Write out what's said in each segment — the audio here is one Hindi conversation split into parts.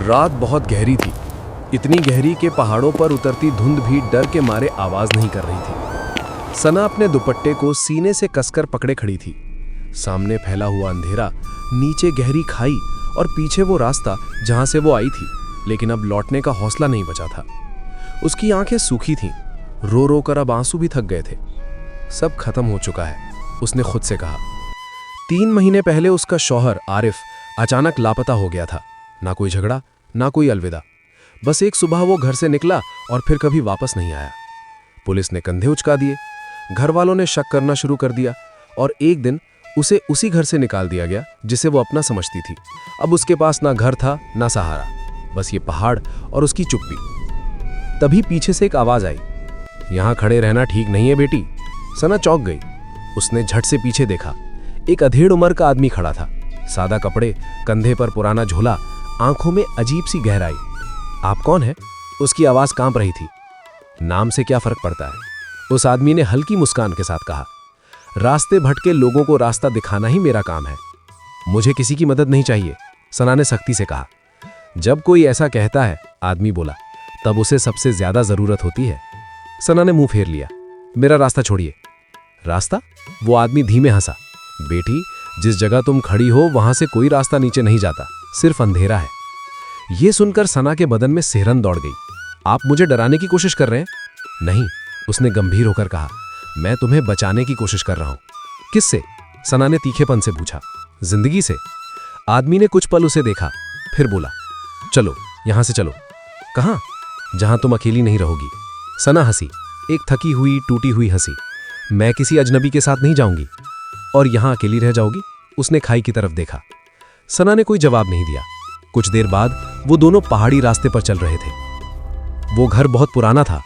रात बहुत गहरी थी, इतनी गहरी कि पहाड़ों पर उतरती धुंध भी डर के मारे आवाज नहीं कर रही थी। सना अपने दुपट्टे को सीने से कसकर पकड़े खड़ी थी। सामने फैला हुआ अंधेरा, नीचे गहरी खाई और पीछे वो रास्ता जहां से वो आई थी, लेकिन अब लौटने का हौसला नहीं बचा था। उसकी आंखें सूखी थीं, रो रो कर अब आंसू भी थक गए थे। सब खत्म हो चुका है, उसने खुद से कहा। 3 महीने पहले उसका शौहर आरिफ अचानक लापता हो गया था। ना कोई झगड़ा, ना कोई अलविदा। बस एक सुबह वो घर से निकला और फिर कभी वापस नहीं आया। पुलिस ने कंधे उचका दिए, घर वालों ने शक करना शुरू कर दिया और एक दिन उसे उसी घर से निकाल दिया गया जिसे वो अपना समझती थी। अब उसके पास ना घर था ना सहारा, बस ये पहाड़ और उसकी चुप्पी। तभी पीछे से एक आवाज आई, यहां खड़े रहना ठीक नहीं है बेटी। सना चौंक गई। उसने झट से पीछे देखा। एक अधेड़ उम्र का आदमी खड़ा था, सादा कपड़े, कंधे पर पुराना झोला, आंखों में अजीब सी गहराई। आप कौन है? उसकी आवाज कांप रही थी। नाम से क्या फर्क पड़ता है? उस आदमी ने हल्की मुस्कान के साथ कहा। रास्ते भटके लोगों को रास्ता दिखाना ही मेरा काम है। मुझे किसी की मदद नहीं चाहिए, सना ने सख्ती से कहा। जब कोई ऐसा कहता है, आदमी बोला, तब उसे सबसे ज्यादा जरूरत होती है। सना ने मुंह फेर लिया। मेरा रास्ता छोड़िए। रास्ता? वो आदमी धीमे हंसा। बेटी, जिस जगह तुम खड़ी हो वहां से कोई रास्ता नीचे नहीं जाता, सिर्फ अंधेरा है। यह सुनकर सना के बदन में सिहरन दौड़ गई। आप मुझे डराने की कोशिश कर रहे हैं? नहीं, उसने गंभीर होकर कहा। मैं तुम्हें बचाने की कोशिश कर रहा हूं। किससे? सना ने तीखेपन से पूछा। जिंदगी से। आदमी ने कुछ पल उसे देखा, फिर बोला, चलो यहां से चलो। कहां? जहां तुम अकेली नहीं रहोगी। सना हंसी, एक थकी हुई टूटी हुई हंसी। मैं किसी अजनबी के साथ नहीं जाऊंगी। और यहां अकेली रह जाओगी? उसने खाई की तरफ देखा। सना ने कोई जवाब नहीं दिया। कुछ देर बाद वो दोनों पहाड़ी रास्ते पर चल रहे थे। वो घर बहुत पुराना था,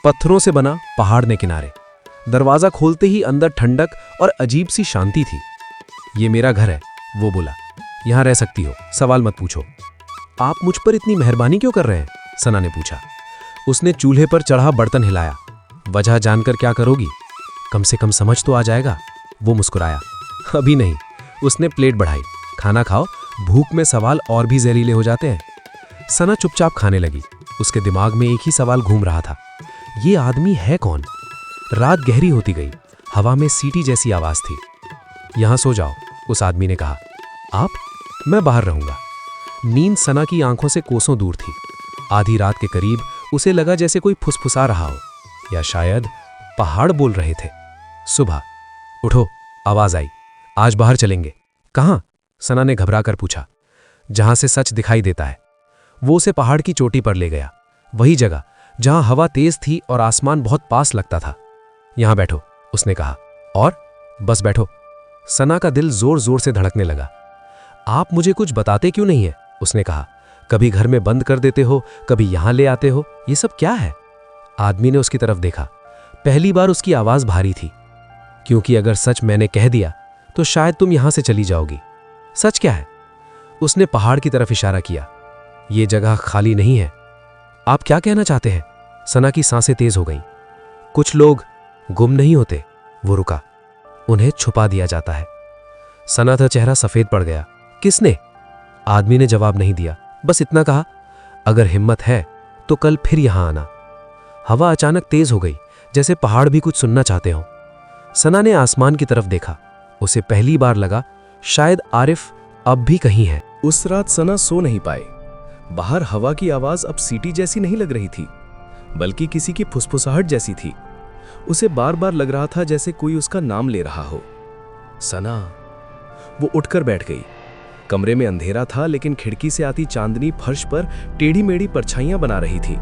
पत्थरों से बना, पहाड़ ने किनारे। दरवाजा खोलते ही अंदर ठंडक और अजीब सी शांति थी। ये मेरा घर है, वो बोला। यहां रह सकती हो, सवाल मत पूछो। आप मुझ पर इतनी मेहरबानी क्यों कर रहे हैं? सना ने पूछा। उसने चूल्हे पर चढ़ा बर्तन हिलाया। वजह जानकर क्या करोगी? कम से कम समझ तो आ जाएगा। वो मुस्कुराया। अभी नहीं। उसने प्लेट बढ़ाई। खाना खाओ, भूख में सवाल और भी जहरीले हो जाते हैं। सना चुपचाप खाने लगी। उसके दिमाग में एक ही सवाल घूम रहा था, ये आदमी है कौन? रात गहरी होती गई, हवा में सीटी जैसी आवाज थी। यहां सो जाओ, उस आदमी ने कहा। आप? मैं बाहर रहूंगा। नींद सना की आंखों से कोसों दूर थी। आधी रात के करीब उसे लगा जैसे कोई फुसफुसा रहा हो, या शायद पहाड़ बोल रहे थे। सुबह। उठो, आवाज आई। आज बाहर चलेंगे। कहां? सना ने घबराकर पूछा। जहां से सच दिखाई देता है। वो उसे पहाड़ की चोटी पर ले गया, वही जगह जहां हवा तेज थी और आसमान बहुत पास लगता था। यहां बैठो, उसने कहा। और? बस बैठो। सना का दिल जोर जोर से धड़कने लगा। आप मुझे कुछ बताते क्यों नहीं है? उसने कहा। कभी घर में बंद कर देते हो, कभी यहां ले आते हो, ये सब क्या है? आदमी ने उसकी तरफ देखा। पहली बार उसकी आवाज भारी थी। क्योंकि अगर सच मैंने कह दिया तो शायद तुम यहां से चली जाओगी। सच क्या है? उसने पहाड़ की तरफ इशारा किया। यह जगह खाली नहीं है। आप क्या कहना चाहते हैं? सना की सांसें तेज हो गईं। कुछ लोग गुम नहीं होते। वो रुका। उन्हें छुपा दिया जाता है। सना का चेहरा सफेद पड़ गया। किसने? आदमी ने जवाब नहीं दिया, बस इतना कहा, अगर हिम्मत है तो कल फिर यहां आना। हवा अचानक तेज हो गई, जैसे पहाड़ भी कुछ सुनना चाहते हो। सना ने आसमान की तरफ देखा। उसे पहली बार लगा शायद आरिफ अब भी कहीं है। उस रात सना सो नहीं पाए। बाहर हवा की आवाज अब सीटी जैसी नहीं लग रही थी, बल्कि किसी की फुसफुसाहट जैसी थी। उसे बार बार लग रहा था जैसे कोई उसका नाम ले रहा हो। सना। वो उठकर बैठ गई। कमरे में अंधेरा था, लेकिन खिड़की से आती चांदनी फर्श पर टेढ़ी मेढ़ी परछाइयां बना रही थी।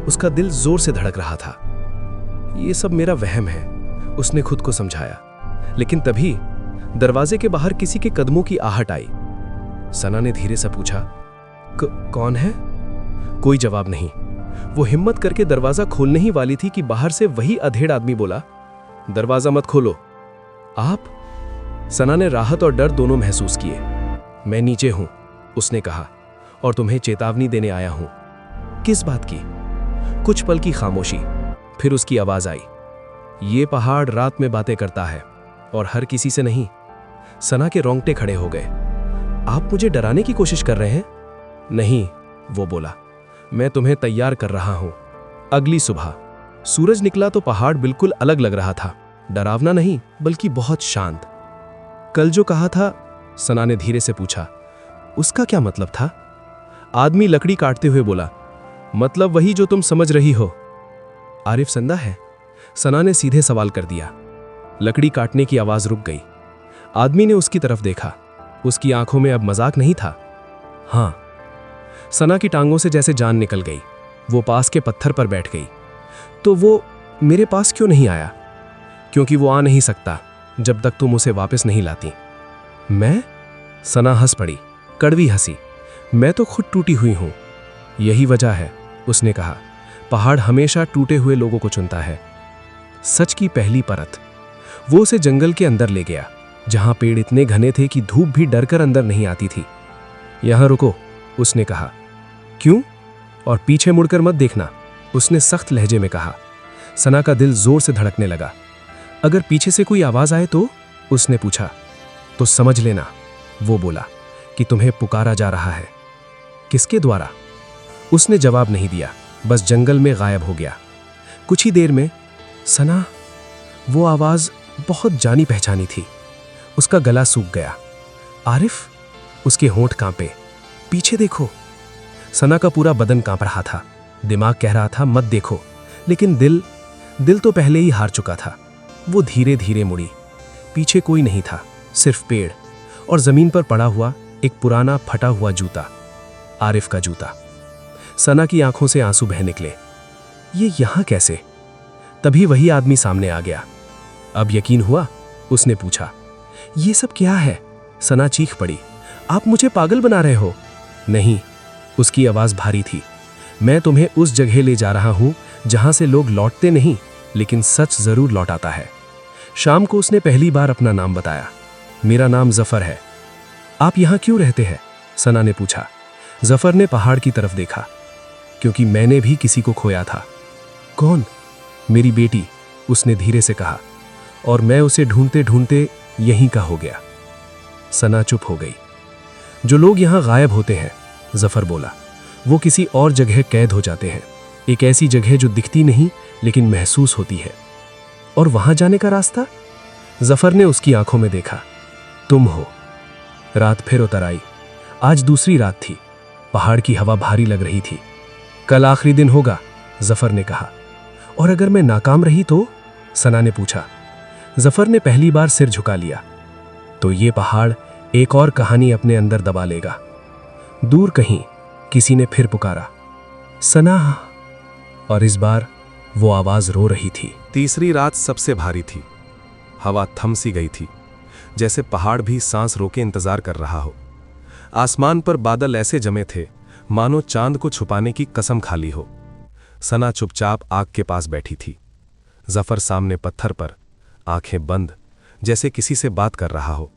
उसका दिल जोर से धड़क रहा था। ये सब मेरा वहम है, उसने खुद को समझाया। लेकिन तभी दरवाजे के बाहर किसी के कदमों की आहट आई। सना ने धीरे से पूछा, कौन है? कोई जवाब नहीं। वो हिम्मत करके दरवाजा खोलने ही वाली थी कि बाहर से वही अधेड़ आदमी बोला, दरवाजा मत खोलो। आप? सना ने राहत और डर दोनों महसूस किए। मैं नीचे हूं, उसने कहा, और तुम्हें चेतावनी देने आया हूं। किस बात की? कुछ पल की खामोशी, फिर उसकी आवाज आई, ये पहाड़ रात में बातें करता है और हर किसी से नहीं। सना के रोंगटे खड़े हो गए। आप मुझे डराने की कोशिश कर रहे हैं? नहीं, वो बोला, मैं तुम्हें तैयार कर रहा हूं। अगली सुबह सूरज निकला तो पहाड़ बिल्कुल अलग लग रहा था। डरावना नहीं, बल्कि बहुत शांत। कल जो कहा था, सना ने धीरे से पूछा, उसका क्या मतलब था? आदमी लकड़ी काटते हुए बोला, मतलब वही जो तुम समझ रही हो। आरिफ जिंदा है? सना ने सीधे सवाल कर दिया। लकड़ी काटने की आवाज रुक गई। आदमी ने उसकी तरफ देखा। उसकी आंखों में अब मजाक नहीं था। हाँ। सना की टांगों से जैसे जान निकल गई। वो पास के पत्थर पर बैठ गई। तो वो मेरे पास क्यों नहीं आया? क्योंकि वो आ नहीं सकता जब तक तुम उसे वापस नहीं लाती। मैं? सना हंस पड़ी, कड़वी हंसी। मैं तो खुद टूटी हुई हूं। यही वजह है, उसने कहा, पहाड़ हमेशा टूटे हुए लोगों को चुनता है। सच की पहली परत। वो उसे जंगल के अंदर ले गया, जहां पेड़ इतने घने थे कि धूप भी डरकर अंदर नहीं आती थी। यहां रुको, उसने कहा। क्यों? और पीछे मुड़कर मत देखना, उसने सख्त लहजे में कहा। सना का दिल जोर से धड़कने लगा। अगर पीछे से कोई आवाज आए तो? उसने पूछा। तो समझ लेना, वो बोला, कि तुम्हें पुकारा जा रहा है। किसके द्वारा? उसने जवाब नहीं दिया, बस जंगल में गायब हो गया। कुछ ही देर में सना, वो आवाज बहुत जानी पहचानी थी। उसका गला सूख गया। आरिफ? उसके होंठ कांपे। पीछे देखो। सना का पूरा बदन कांप रहा था। दिमाग कह रहा था मत देखो, लेकिन दिल तो पहले ही हार चुका था। वो धीरे धीरे मुड़ी। पीछे कोई नहीं था, सिर्फ पेड़ और जमीन पर पड़ा हुआ एक पुराना फटा हुआ जूता। आरिफ का जूता। सना की आंखों से आंसू बह निकले। ये यहां कैसे? तभी वही आदमी सामने आ गया। अब यकीन हुआ? उसने पूछा। ये सब क्या है? सना चीख पड़ी। आप मुझे पागल बना रहे हो? नहीं, उसकी आवाज भारी थी। मैं तुम्हें उस जगह ले जा रहा हूं जहां से लोग लौटते नहीं, लेकिन सच जरूर लौट आता है। शाम को उसने पहली बार अपना नाम बताया। मेरा नाम जफर है। आप यहां क्यों रहते हैं? सना ने पूछा। जफर ने पहाड़ की तरफ देखा। क्योंकि मैंने भी किसी को खोया था। कौन? मेरी बेटी, उसने धीरे से कहा। और मैं उसे ढूंढते ढूंढते यहीं का हो गया। सना चुप हो गई। जो लोग यहां गायब होते हैं, जफर बोला, वो किसी और जगह कैद हो जाते हैं। एक ऐसी जगह जो दिखती नहीं लेकिन महसूस होती है। और वहां जाने का रास्ता? जफर ने उसकी आंखों में देखा। तुम हो। रात फिर उतर आई। आज दूसरी रात थी। पहाड़ की हवा भारी लग रही थी। कल आखिरी दिन होगा, जफर ने कहा। और अगर मैं नाकाम रही तो? सना ने पूछा। जफर ने पहली बार सिर झुका लिया। तो ये पहाड़ एक और कहानी अपने अंदर दबा लेगा। दूर कहीं किसी ने फिर पुकारा, सना। और इस बार वो आवाज रो रही थी। तीसरी रात सबसे भारी थी। हवा थम सी गई थी, जैसे पहाड़ भी सांस रोके इंतजार कर रहा हो। आसमान पर बादल ऐसे जमे थे मानो चांद को छुपाने की कसम खा ली हो। सना चुपचाप आग के पास बैठी थी। जफर सामने पत्थर पर, आंखें बंद, जैसे किसी से बात कर रहा हो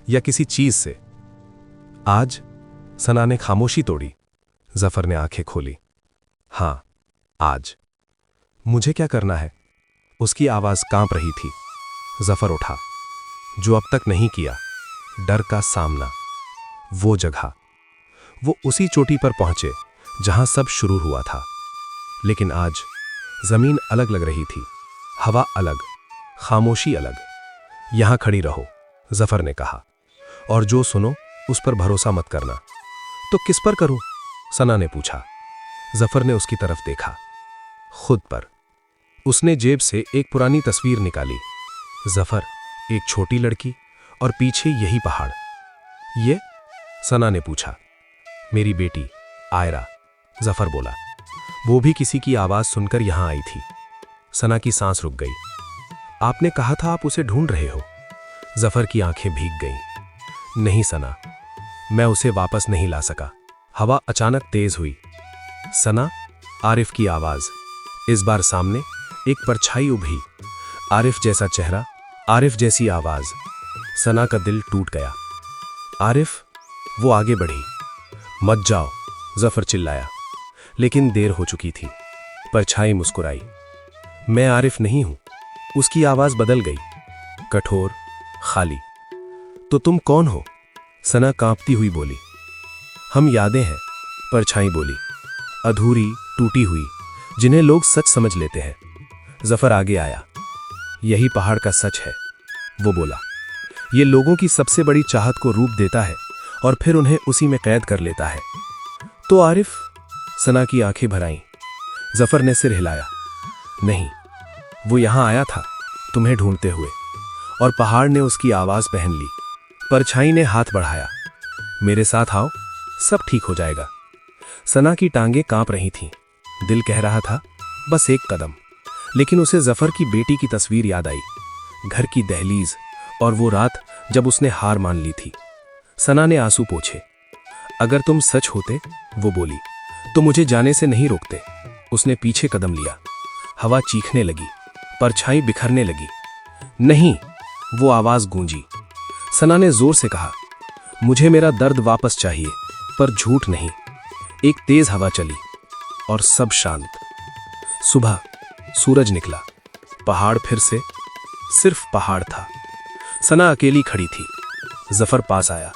या किसी चीज से। आज? सना ने खामोशी तोड़ी। जफर ने आंखें खोली। हां, आज। मुझे क्या करना है? उसकी आवाज कांप रही थी। जफर उठा। जो अब तक नहीं किया, डर का सामना। वो जगह, वो उसी चोटी पर पहुंचे जहां सब शुरू हुआ था। लेकिन आज जमीन अलग लग रही थी, हवा अलग, खामोशी अलग। यहां खड़ी रहो, जफर ने कहा, और जो सुनो उस पर भरोसा मत करना। तो किस पर करूं? सना ने पूछा। जफर ने उसकी तरफ देखा। खुद पर। उसने जेब से एक पुरानी तस्वीर निकाली। जफर, एक छोटी लड़की और पीछे यही पहाड़। ये? सना ने पूछा। मेरी बेटी आयरा, जफर बोला। वो भी किसी की आवाज सुनकर यहां आई थी। सना की सांस रुक गई। आपने कहा था आप उसे ढूंढ रहे हो। जफर की आंखें भीग गईं। नहीं सना, मैं उसे वापस नहीं ला सका। हवा अचानक तेज हुई। सना, आरिफ की आवाज। इस बार सामने एक परछाई उभरी। आरिफ जैसा चेहरा, आरिफ जैसी आवाज। सना का दिल टूट गया। आरिफ? वो आगे बढ़ी। मत जाओ, जफर चिल्लाया। लेकिन देर हो चुकी थी। परछाई मुस्कुराई। मैं आरिफ नहीं हूं। उसकी आवाज बदल गई, कठोर, खाली। तो तुम कौन हो? सना कांपती हुई बोली। हम यादें हैं, परछाई बोली, अधूरी, टूटी हुई, जिन्हें लोग सच समझ लेते हैं। जफर आगे आया। यही पहाड़ का सच है, वो बोला। ये लोगों की सबसे बड़ी चाहत को रूप देता है और फिर उन्हें उसी में कैद कर लेता है। तो आरिफ? सना की आंखें भर आईं। जफर ने सिर हिलाया। नहीं, वो यहां आया था तुम्हें ढूंढते हुए, और पहाड़ ने उसकी आवाज पहन ली। परछाई ने हाथ बढ़ाया। मेरे साथ आओ, सब ठीक हो जाएगा। सना की टांगें कांप रही थीं। दिल कह रहा था बस एक कदम, लेकिन उसे जफर की बेटी की तस्वीर याद आई, घर की दहलीज, और वो रात जब उसने हार मान ली थी। सना ने आंसू पोंछे। अगर तुम सच होते, वो बोली, तो मुझे जाने से नहीं रोकते। उसने पीछे कदम लिया। हवा चीखने लगी, परछाई बिखरने लगी। नहीं, वो आवाज गूंजी। सना ने जोर से कहा, मुझे मेरा दर्द वापस चाहिए, पर झूठ नहीं। एक तेज हवा चली और सब शांत। सुबह सूरज निकला। पहाड़ फिर से सिर्फ पहाड़ था। सना अकेली खड़ी थी। जफर पास आया,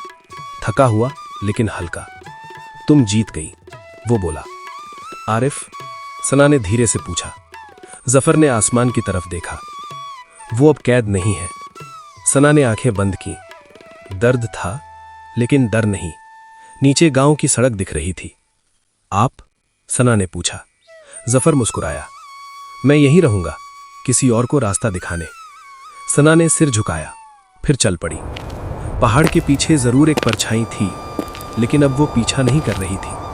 थका हुआ लेकिन हल्का। तुम जीत गई, वो बोला। आरिफ? सना ने धीरे से पूछा। जफर ने आसमान की तरफ देखा। वो अब कैद नहीं है। सना ने आंखें बंद की। दर्द था लेकिन डर नहीं। नीचे गांव की सड़क दिख रही थी। आप? सना ने पूछा। जफर मुस्कुराया। मैं यहीं रहूंगा, किसी और को रास्ता दिखाने। सना ने सिर झुकाया, फिर चल पड़ी। पहाड़ के पीछे जरूर एक परछाई थी, लेकिन अब वो पीछा नहीं कर रही थी।